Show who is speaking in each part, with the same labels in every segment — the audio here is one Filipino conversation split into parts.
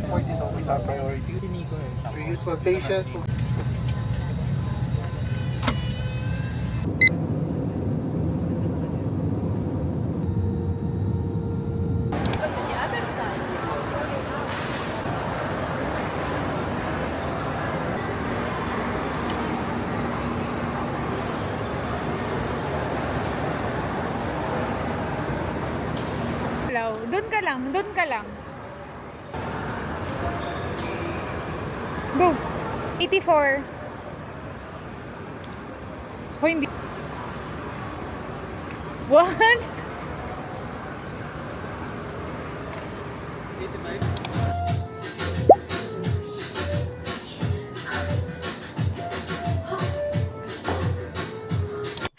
Speaker 1: Support is always our priority. We use for patients.
Speaker 2: Doon ka lang, doon ka lang. Go! 84. Oh, hindi. What?
Speaker 1: 85.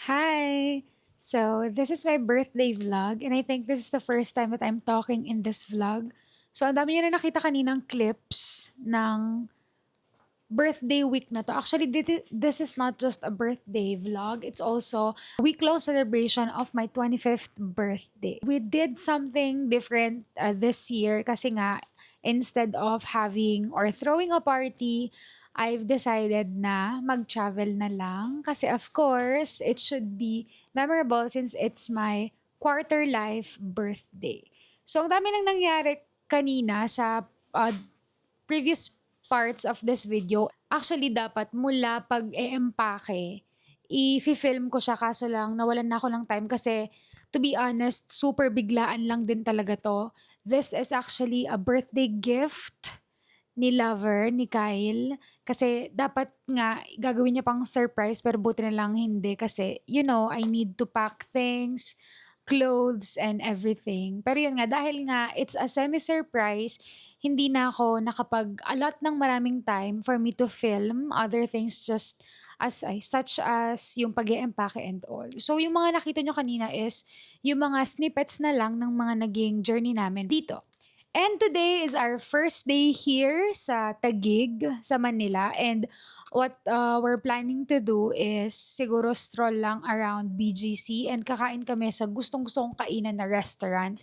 Speaker 2: Hi! So, this is my birthday vlog and I think this is the first time that I'm talking in this vlog. So, ang dami nyo na nakita kaninang clips ng birthday week na to. Actually, this is not just a birthday vlog. It's also a week-long celebration of my 25th birthday. We did something different this year kasi nga, instead of having or throwing a party, I've decided na mag-travel na lang. Kasi of course, it should be memorable since it's my quarter life birthday. So, ang dami nang nangyari kanina sa previous parts of this video. Actually, dapat mula pag-e-empake, i-film ko siya kaso lang nawalan na ako ng time kasi to be honest, super biglaan lang din talaga to. This is actually a birthday gift ni Lover, ni Kyle. Kasi dapat nga gagawin niya pang surprise pero buti na lang hindi kasi you know, I need to pack things, clothes and everything. Pero yun nga, dahil nga it's a semi-surprise, hindi na ako nakapag-allot ng maraming time for me to film other things just such as yung pag-e-empake and all. So yung mga nakita nyo kanina is yung mga snippets na lang ng mga naging journey namin dito. And today is our first day here sa Taguig, sa Manila. And what we're planning to do is siguro stroll lang around BGC and kakain kami sa gustong-gusto kong kainan na restaurant.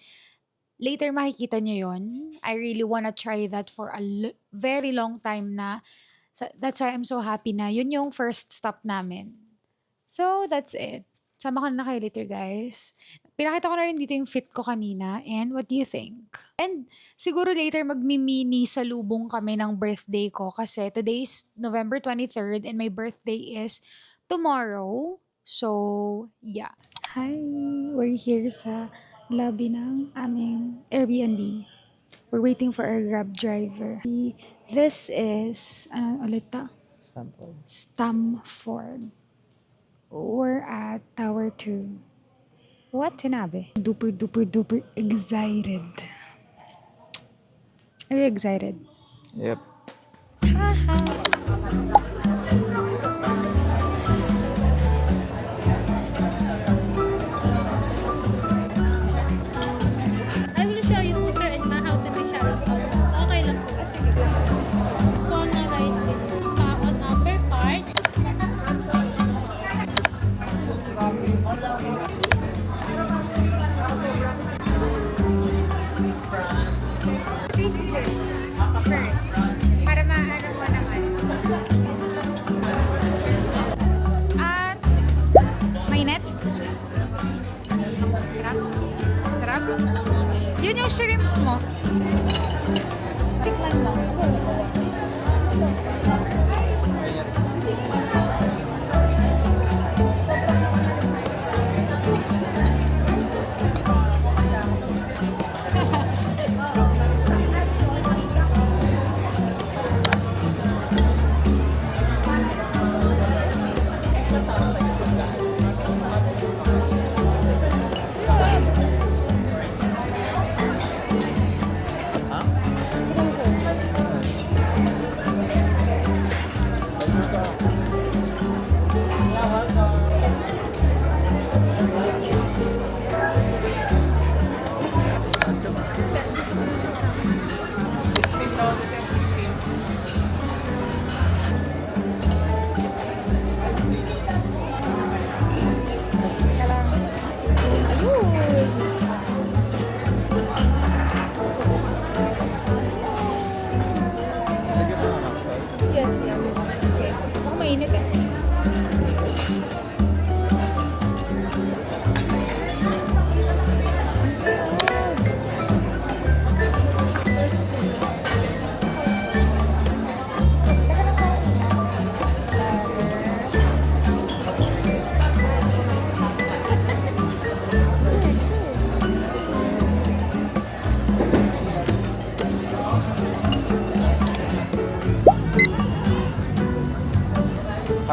Speaker 2: Later makikita nyo yun. I really wanna try that for a very long time na. So, that's why I'm so happy na yun yung first stop namin. So, that's it. Sama ko na kayo later, guys. Pinakita ko na rin dito yung fit ko kanina. And what do you think? And siguro later magmi-mini salubong kami ng birthday ko kasi today's November 23rd and my birthday is tomorrow. So, yeah. Hi! We're here sa lobby ng aming Airbnb. We're waiting for our Grab driver. This is, ano ulit ta? Stamford. We're at Tower 2. What sinabi? Duper excited. Are you excited?
Speaker 1: Yep.
Speaker 2: Haha.
Speaker 3: I will show you Mr. and Ma how to make shower flowers. Okay lang po. Gusto na rice with on upper part.
Speaker 2: Taste this first. Para maano mo naman. At mainit. Sarap. Sarap. Yun yung shrimp mo. Tikman mo.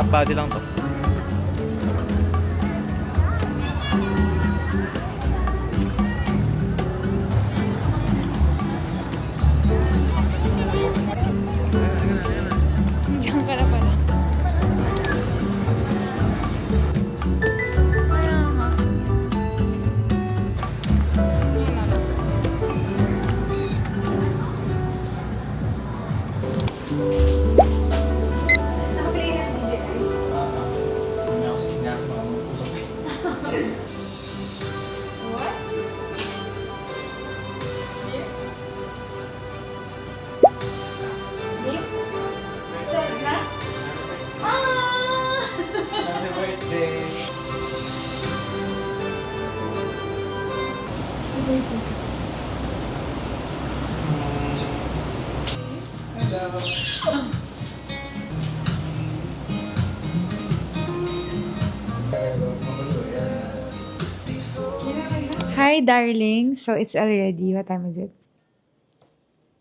Speaker 1: Half body lang to.
Speaker 2: Diyan ka na pala. Kaya nga. Nakaplay na DJI. What? Here? Here? Saan na? Ah!
Speaker 1: Happy birthday!
Speaker 2: Hi, darling. So, it's already, what time is it?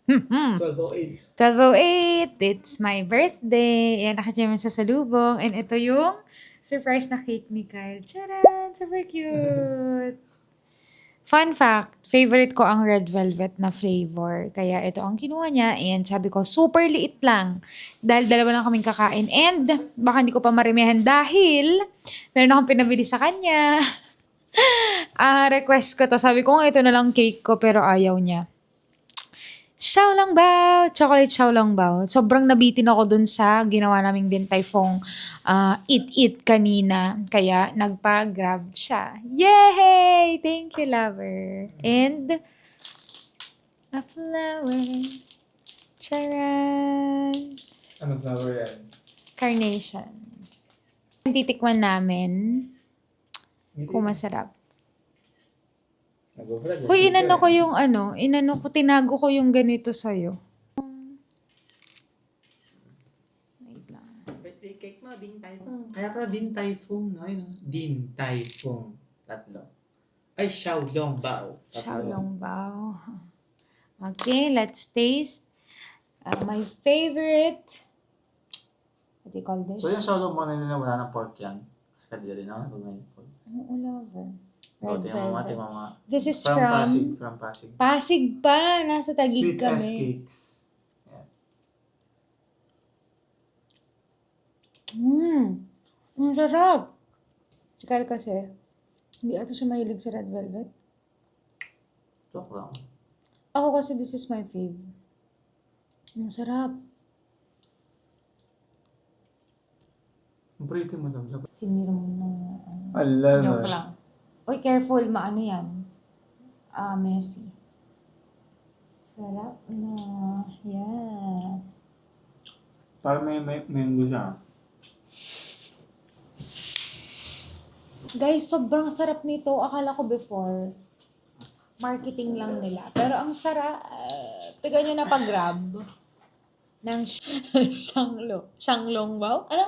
Speaker 1: 12:08.
Speaker 2: 12:08. It's my birthday. Ayan, nakachima sa salubong. And ito yung surprise na cake ni Kyle. Charan! Super cute! Fun fact, favorite ko ang red velvet na flavor. Kaya ito ang kinuha niya. And sabi ko, super liit lang. Dahil dalawa lang kaming kakain. And baka hindi ko pa marimihan dahil meron akong pinabili sa kanya. Request ko to. Sabi ko, ito na lang cake ko pero ayaw niya. Xiaolongbao, chocolate xiaolongbao. Sobrang nabitin ako dun sa ginawa naming Din Tai Fung eat kanina. Kaya nagpa-grab siya. Yay! Thank you, lover. And a flower. Charan!
Speaker 1: Ano flower yan?
Speaker 2: Carnation. Titikman namin kung masarap. Uy, inano ko yung tinago ko yung ganito sa'yo. Wait lang.
Speaker 1: Birthday cake mo, Din Tai Fung. Kaya ka Din Tai Fung, no? Din Tai Fung. Tatlo. Ay, Xiaolongbao.
Speaker 2: Xiaolongbao. Okay, let's taste. My favorite. What do you call this?
Speaker 1: So yung Xiaolongbao na nila, wala ng pork yan. Kasi kadiri na, pag may pork.
Speaker 2: Ano lover? Red
Speaker 1: Tingnan
Speaker 2: velvet.
Speaker 1: mo.
Speaker 2: This is
Speaker 1: From
Speaker 2: from
Speaker 1: Pasig. From Pasig.
Speaker 2: Pasig pa. Nasa Taguig
Speaker 1: Sweet
Speaker 2: kami.
Speaker 1: as cakes.
Speaker 2: Ang sarap. Si Kyle kasi, hindi ato siya mahilig sa red velvet.
Speaker 1: Joke lang.
Speaker 2: Ako kasi this is my fave. Ang sarap.
Speaker 1: Ang pretty mo daw.
Speaker 2: Sinira mo ng
Speaker 1: Ala
Speaker 2: joke lang. Uy, careful. Maano yan? Messy. Sarap na. Yeah.
Speaker 1: Parang may mango siya.
Speaker 2: Guys, sobrang sarap nito. Akala ko before, marketing lang nila. Pero ang sarap. Tiga nyo na pag-grab ng Xiaolongbao. Ano?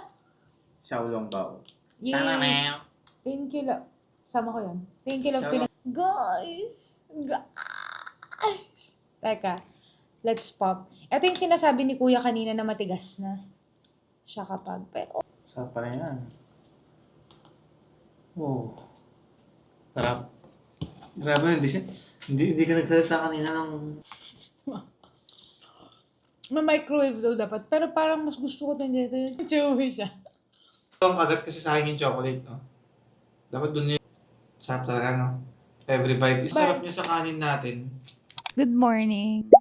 Speaker 1: Xiaolongbao.
Speaker 2: Yay! Thank you lang. Sama ko yun. Thank you lang. Guys! Teka. Let's pop. Ito yung sinasabi ni Kuya kanina na matigas na siya kapag. Pero,
Speaker 1: Sarap pa rin yan. Oh. Sarap. Grabe, hindi ka nagsalita kanina ng...
Speaker 2: ma-microwave daw dapat. Pero parang mas gusto ko dito yung chewy siya.
Speaker 1: Ang kagat kasi sa akin yung chocolate, no? Dapat dun yung... Sarap talaga, no? Every bite. Sarap niya sa kanin natin.
Speaker 2: Good morning.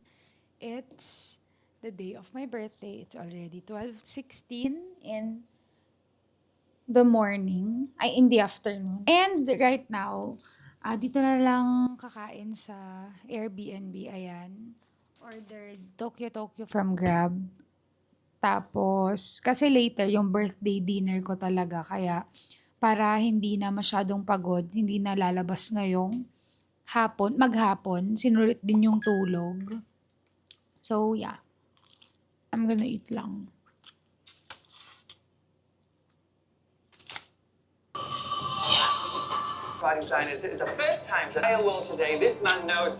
Speaker 2: It's the day of my birthday. It's already 12:16 in the morning. Ay, in the afternoon. And right now, dito na lang kakain sa Airbnb. Ayan. Ordered Tokyo from Grab. Tapos, kasi later, yung birthday dinner ko talaga. Kaya, para hindi na masyadong pagod, hindi na lalabas ngayong maghapon, sinulit din yung tulog. So, yeah. I'm gonna eat lang.
Speaker 4: Fighting scientists, it is the first time that I will today. This man knows.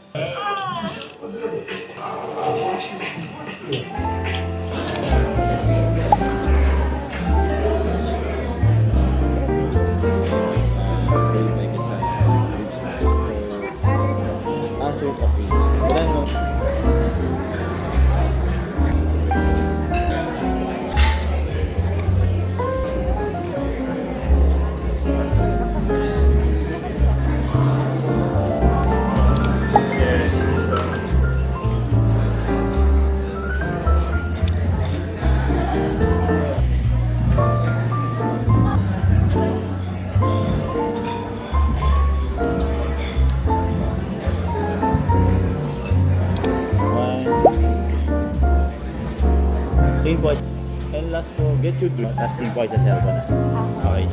Speaker 5: last po, get you do. Testing po sa cellphone na. Okay.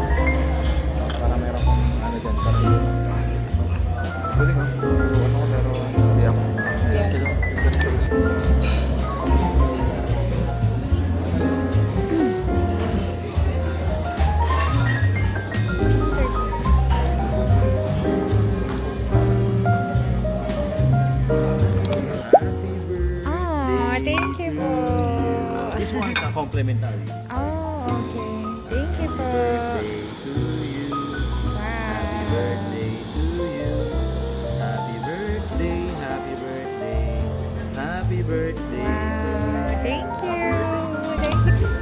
Speaker 6: Para meron kong ano dyan. Galing ah. Ano ko pero hindi ako.
Speaker 2: Oh, thank you po.
Speaker 5: This one is a complimentary.
Speaker 2: Oh, okay. Thank you po.
Speaker 5: Happy
Speaker 2: Wow.
Speaker 5: birthday to you. Happy birthday, happy birthday, happy birthday.
Speaker 2: Wow, thank you. Thank you.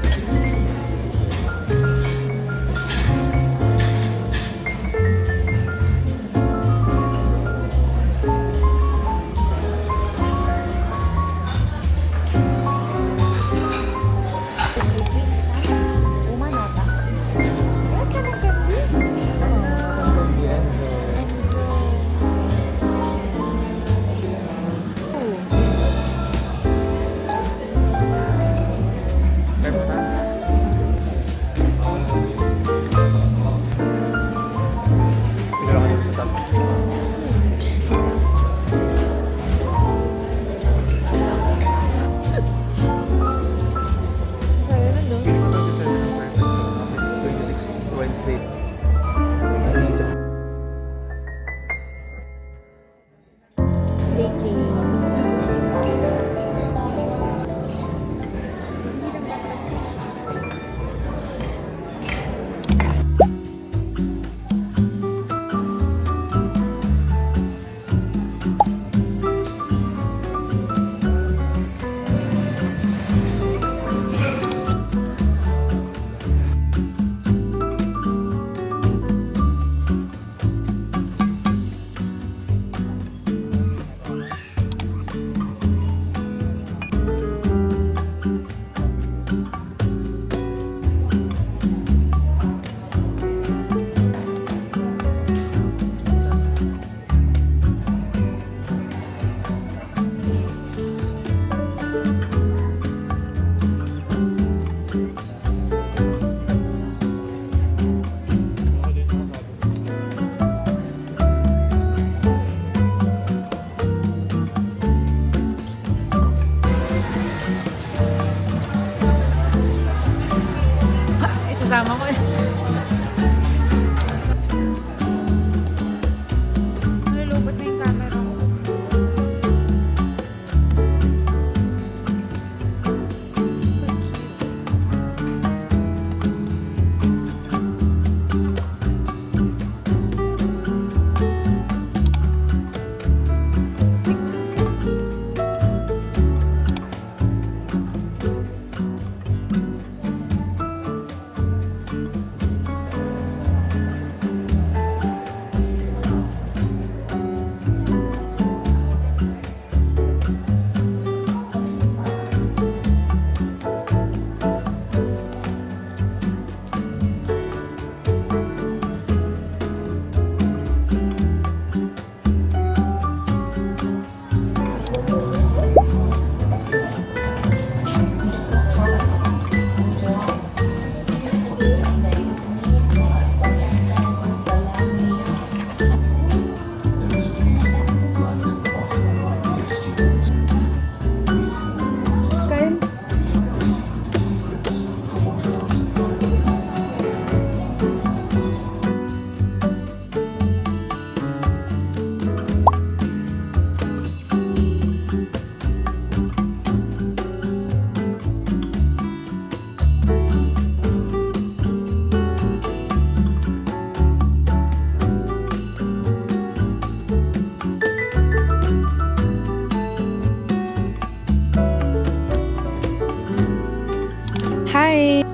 Speaker 6: Wednesday.
Speaker 2: Isasama ko eh. Nalulubot na yung camera ko.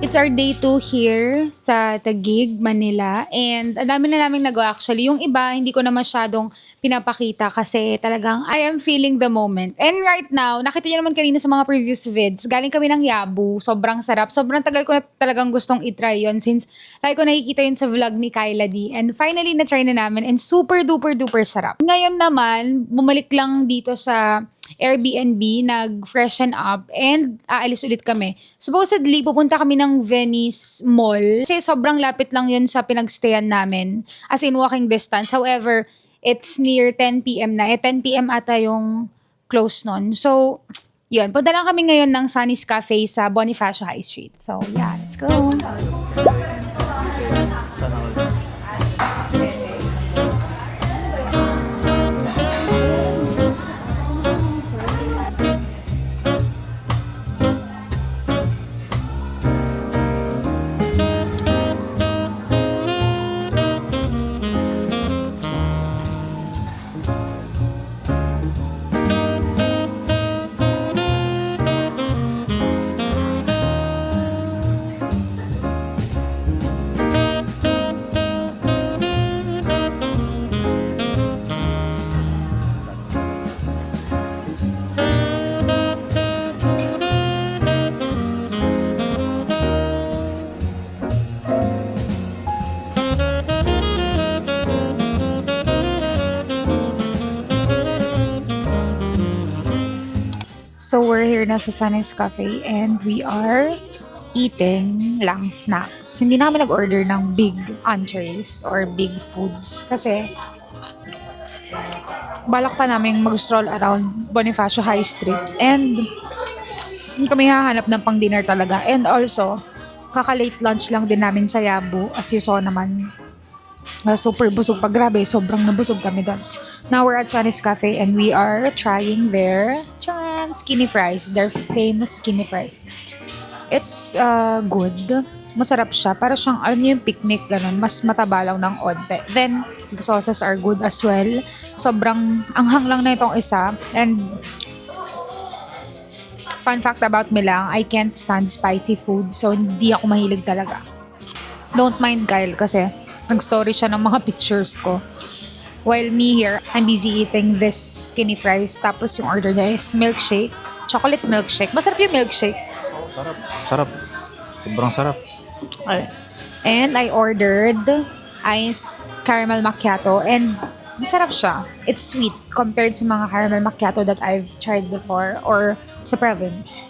Speaker 2: It's our day 2 here sa Taguig, Manila. And ang dami na naming nagawa actually. Yung iba, hindi ko na masyadong pinapakita kasi talagang I am feeling the moment. And right now, nakita nyo naman kanina sa mga previous vids, galing kami ng Yabu. Sobrang sarap. Sobrang tagal ko na talagang gustong itry yon since lagi ko nakikita yun sa vlog ni Kyla D. And finally, na-try na namin and super duper duper sarap. Ngayon naman, bumalik lang dito sa Airbnb, nag-freshen up, and aalis ulit kami. Supposedly, pupunta kami ng Venice Mall. Kasi sobrang lapit lang yun sa pinagstayan namin. As in, walking distance. However, it's near 10 p.m. na. 10 p.m. ata yung close nun. So, yun. Punta lang kami ngayon ng Sunny's Cafe sa Bonifacio High Street. So, yeah. Let's go. So, we're here na sa Sunny's Cafe and we are eating lang snacks. Hindi na kami nag-order ng big entrees or big foods kasi balak pa namin mag-stroll around Bonifacio High Street and hindi kami hahanap ng pang-dinner talaga. And also, kaka-late lunch lang din namin sa Yabu as you saw naman. Super busog pa. Grabe, sobrang nabusog kami doon. Now we're at Sunny's Cafe and we are trying their skinny fries. Their famous skinny fries. It's good. Masarap siya. Para siyang, alam niyo yung picnic, ganun. Mas mataba lang ng onte. Then, the sauces are good as well. Sobrang anghang lang na itong isa. And, fun fact about me lang, I can't stand spicy food. So, hindi ako mahilig talaga. Don't mind Kyle kasi nag-story siya ng mga pictures ko. While me here, I'm busy eating this skinny fries. Tapos yung order niya is milkshake. Chocolate milkshake. Masarap yung milkshake.
Speaker 6: Sarap. Sarap. Sobrang sarap.
Speaker 2: Okay. And I ordered iced caramel macchiato. And masarap siya. It's sweet compared sa mga caramel macchiato that I've tried before or sa province.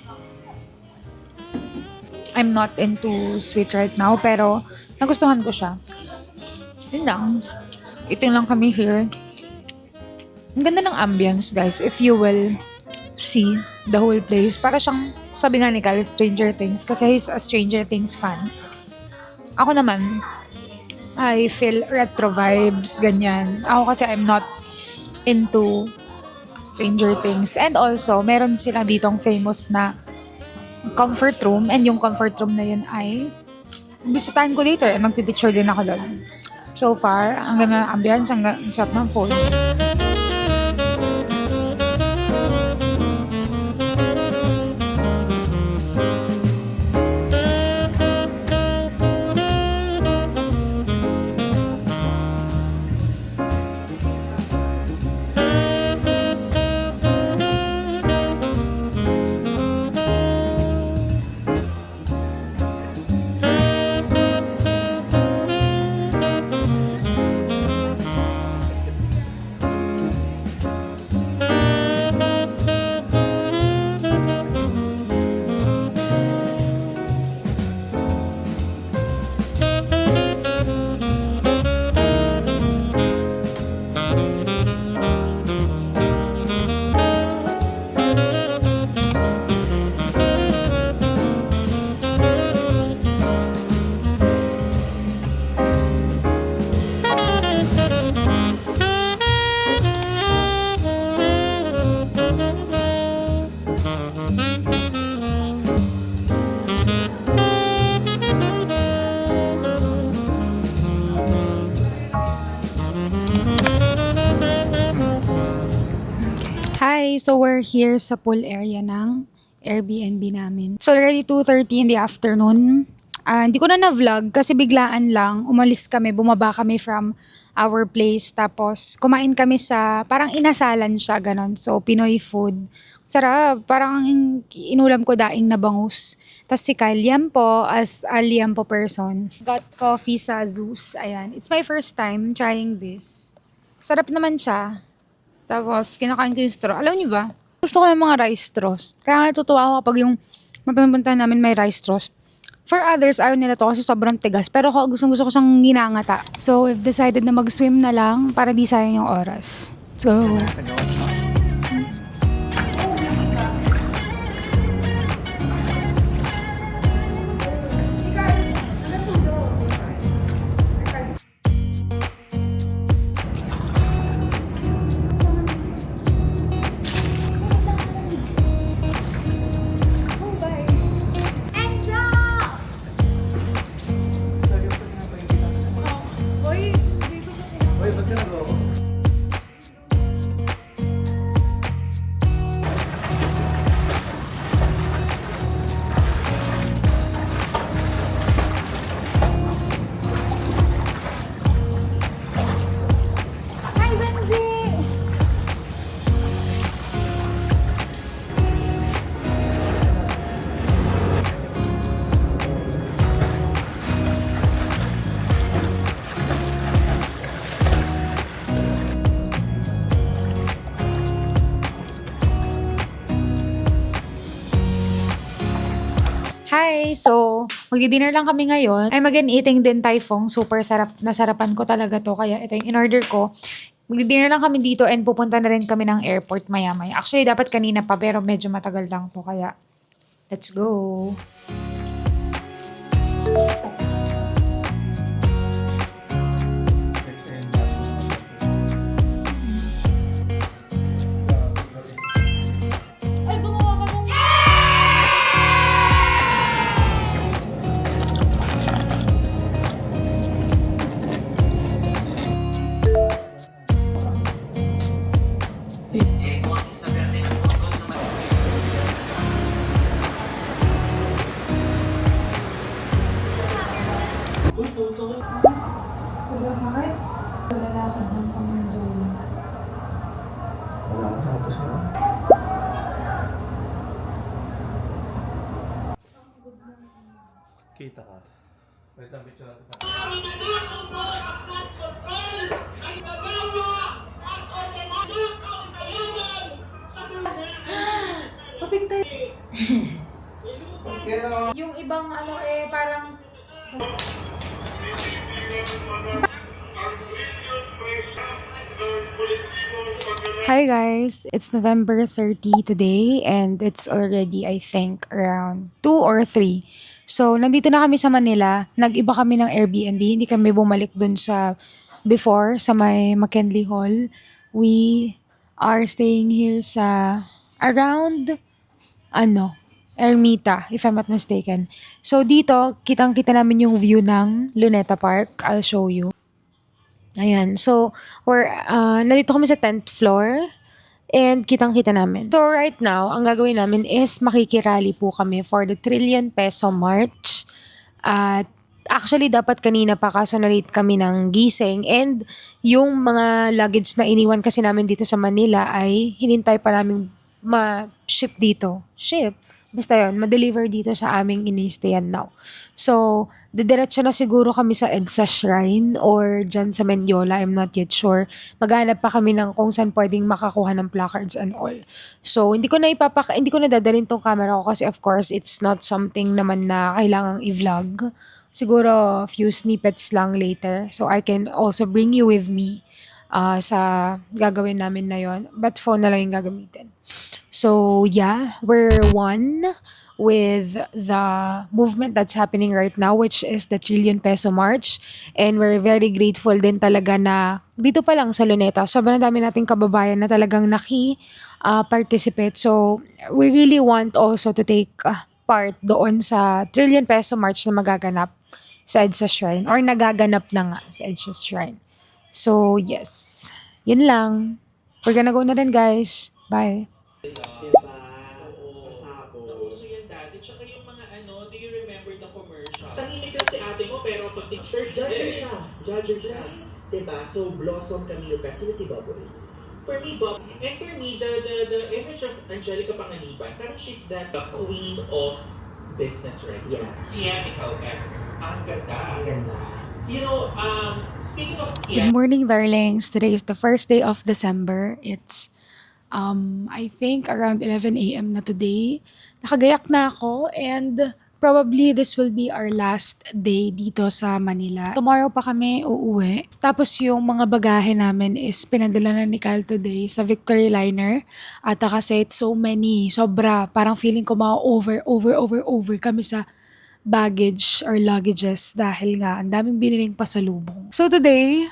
Speaker 2: I'm not into sweet right now pero nagustuhan ko siya. Yun lang. Eating lang kami here. Ang ganda ng ambience, guys. If you will see the whole place. Para siyang, sabi nga ni Kyle, Stranger Things. Kasi he's a Stranger Things fan. Ako naman, I feel retro vibes, ganyan. Ako kasi I'm not into Stranger Things. And also, meron sila ditong famous na comfort room. And yung comfort room na yun ay bisitahin ko later. And magpipicture din ako doon. So far, ang ganda ng ambience, ang sarap ng food. Hi! So we're here sa pool area ng Airbnb namin. So already 2:30 in the afternoon. Hindi ko na na-vlog kasi biglaan lang. Umalis kami, bumaba kami from our place. Tapos kumain kami sa, parang inasalan siya, ganon. So Pinoy food. Sarap, parang inulam ko daing na bangus. Tapos si Kyle Liampo as a Liampo person. Got coffee sa Zeus. Ayan. It's my first time trying this. Sarap naman siya. Tapos kinakain ko yung straw. Alam niyo ba? Gusto ko yung mga rice straws. Kaya natutuwa ako kapag yung mapunta namin may rice straws. For others, ayaw nila to kasi sobrang tigas. Pero ako, gusto ko siyang ginangata. So, we've decided na mag-swim na lang para di sayang yung oras. Let's go! Hi! So, magdi-dinner lang kami ngayon. I'm again eating din Typhoon. Super sarap. Nasarapan ko talaga to. Kaya ito yung in-order ko. Magdi-dinner lang kami dito and pupunta na rin kami ng airport maya-maya. Actually, dapat kanina pa pero medyo matagal lang to. Kaya, let's go! Sobrang sakit. Lalakad ng pamangjola.
Speaker 1: Wala akong sapatos mo.
Speaker 6: Kita ka.
Speaker 1: Wait lang, picture natin.
Speaker 2: Topic tayo.
Speaker 1: Kaya
Speaker 2: Yung ibang parang... Hi guys, it's November 30 today and it's already I think around 2 or 3. So nandito na kami sa Manila, nag-iba kami ng Airbnb, hindi kami bumalik dun sa before sa may McKinley Hall. We are staying here sa around Ermita, if I'm not mistaken. So dito, kitang-kita namin yung view ng Luneta Park. I'll show you. Ayan. So, nandito kami sa 10th floor and kitang-kita namin. So, right now, ang gagawin namin is makikirally po kami for the Trillion Peso March. At actually, dapat kanina pa kaso na-late kami ng gising and yung mga luggage na iniwan kasi namin dito sa Manila ay hinintay pa namin ma-ship dito. Basta yun, ma-deliver dito sa aming ini-stayan now. So, didiretso na siguro kami sa EDSA Shrine or dyan sa Mendiola, I'm not yet sure. Maghanap pa kami ng kung saan pwedeng makakuha ng placards and all. So, hindi ko na dadalhin tong camera ko kasi of course, it's not something naman na kailangang i-vlog. Siguro, few snippets lang later. So, I can also bring you with me sa gagawin namin na yon. But phone na lang yung gagamitin. So, yeah, we're one with the movement that's happening right now, which is the Trillion Peso March. And we're very grateful din talaga na dito pa lang sa Luneta, sobrang dami nating kababayan na talagang participate. So, we really want also to take part doon sa Trillion Peso March na magaganap sa EDSA Shrine or nagaganap na nga sa EDSA Shrine. So, yes. Yun lang. We're gonna go na din, guys. Bye.
Speaker 7: pag-picture judger siya. Diba? So, Blossom, Camille, Pat, sino si Bubbles? For me, and for me, the image of Angelica Panganiban, parang she's the queen of business, right? Yeah. Ikaw, X. Ang ganda. Ang ganda. You know, speaking of
Speaker 2: Good morning, darlings. Today is the first day of December. It's, I think, around 11 a.m. na today. Nakagayak na ako and probably this will be our last day dito sa Manila. Tomorrow pa kami uuwi. Tapos yung mga bagahe namin is pinadala na ni Kyle today sa Victory Liner. At kasi it's so many, sobra. Parang feeling ko over kami sa baggage or luggages dahil nga ang daming biniling pasalubong. So today,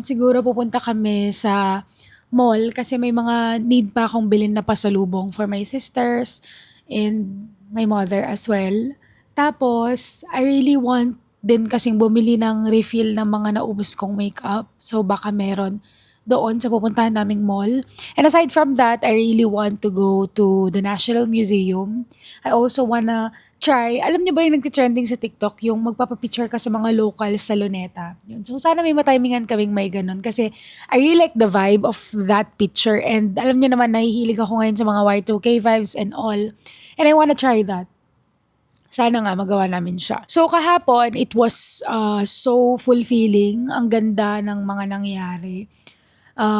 Speaker 2: siguro pupunta kami sa mall kasi may mga need pa akong bilhin na pasalubong for my sisters and my mother as well. Tapos, I really want din kasing bumili ng refill ng mga naubos kong makeup. So baka meron doon sa pupuntahan naming mall. And aside from that, I really want to go to the National Museum. I also wanna try, alam niyo ba yung nagtitrending sa TikTok, yung magpapapicture ka sa mga locals sa Luneta. Yun. So sana may matimingan kaming may ganun kasi I really like the vibe of that picture and alam niyo naman nahihilig ako ngayon sa mga Y2K vibes and all. And I wanna try that. Sana nga magawa namin siya. So kahapon, it was so fulfilling. Ang ganda ng mga nangyari.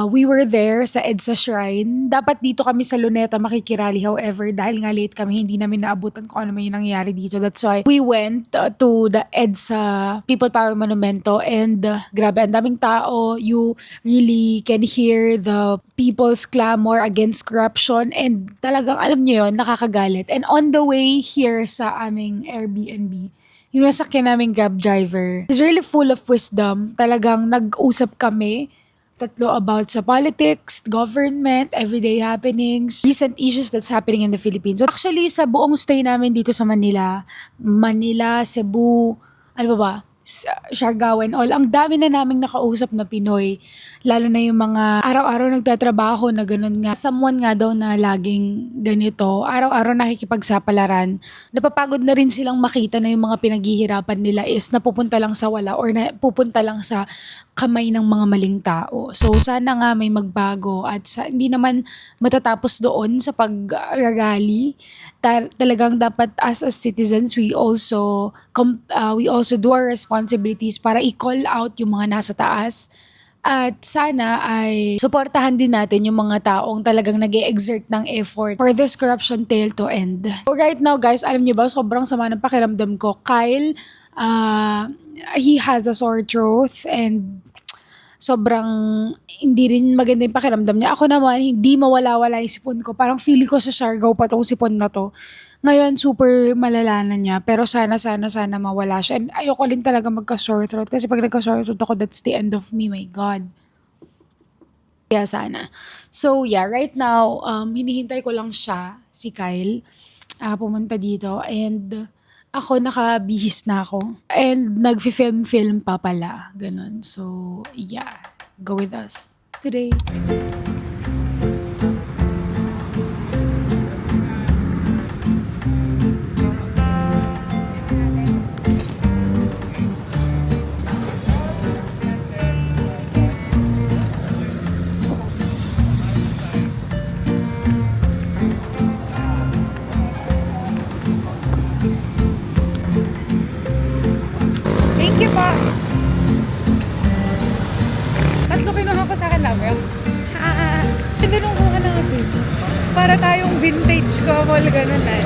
Speaker 2: We were there sa EDSA Shrine. Dapat dito kami sa Luneta makikirali. However, dahil nga late kami, hindi namin naabutan kung ano may nangyari dito. That's why we went to the EDSA People Power Monumento and grabe, ang daming tao. You really can hear the people's clamor against corruption and talagang alam niyo yun, nakakagalit. And on the way here sa aming Airbnb, yung nasakyan naming Grab driver is really full of wisdom. Talagang nag-usap kami tatlo about sa politics, government, everyday happenings, recent issues that's happening in the Philippines. So actually, sa buong stay namin dito sa Manila, Cebu, ano ba? Siargao and all, ang dami na naming nakausap na Pinoy. Lalo na yung mga araw-araw nagtatrabaho na ganun nga. Someone nga daw na laging ganito, araw-araw nakikipagsapalaran. Napapagod na rin silang makita na yung mga pinaghihirapan nila is napupunta lang sa wala or napupunta lang sa kamay ng mga maling tao. So sana nga may magbago at hindi naman matatapos doon sa pag-rally. Talagang dapat as citizens we also do our responsibilities para i-call out yung mga nasa taas at sana ay suportahan din natin yung mga taong talagang nag-e-exert ng effort for this corruption tale to end. So right now guys, alam niyo ba, sobrang sama ng pakiramdam ko. Kyle, he has a sore throat and sobrang hindi rin maganda yung pakiramdam niya. Ako naman, hindi mawala-wala yung sipon ko. Parang feeling ko sa Siargao pa tong sipon na to. Ngayon, super malala na niya. Pero sana mawala siya. And ayoko din talaga magka-sore throat. Kasi pag nagka-sore throat ako, that's the end of me. My God. Kaya sana. So yeah, right now, hinihintay ko lang siya, si Kyle, pumunta dito. And ako nakabihis na ako. And nag-film pa pala. Ganun. So, yeah. Go with us today. Thank you po. Tatlo kinuha ko sa akin, lover. Ganun ko natin. Para tayong vintage couple, ganun eh.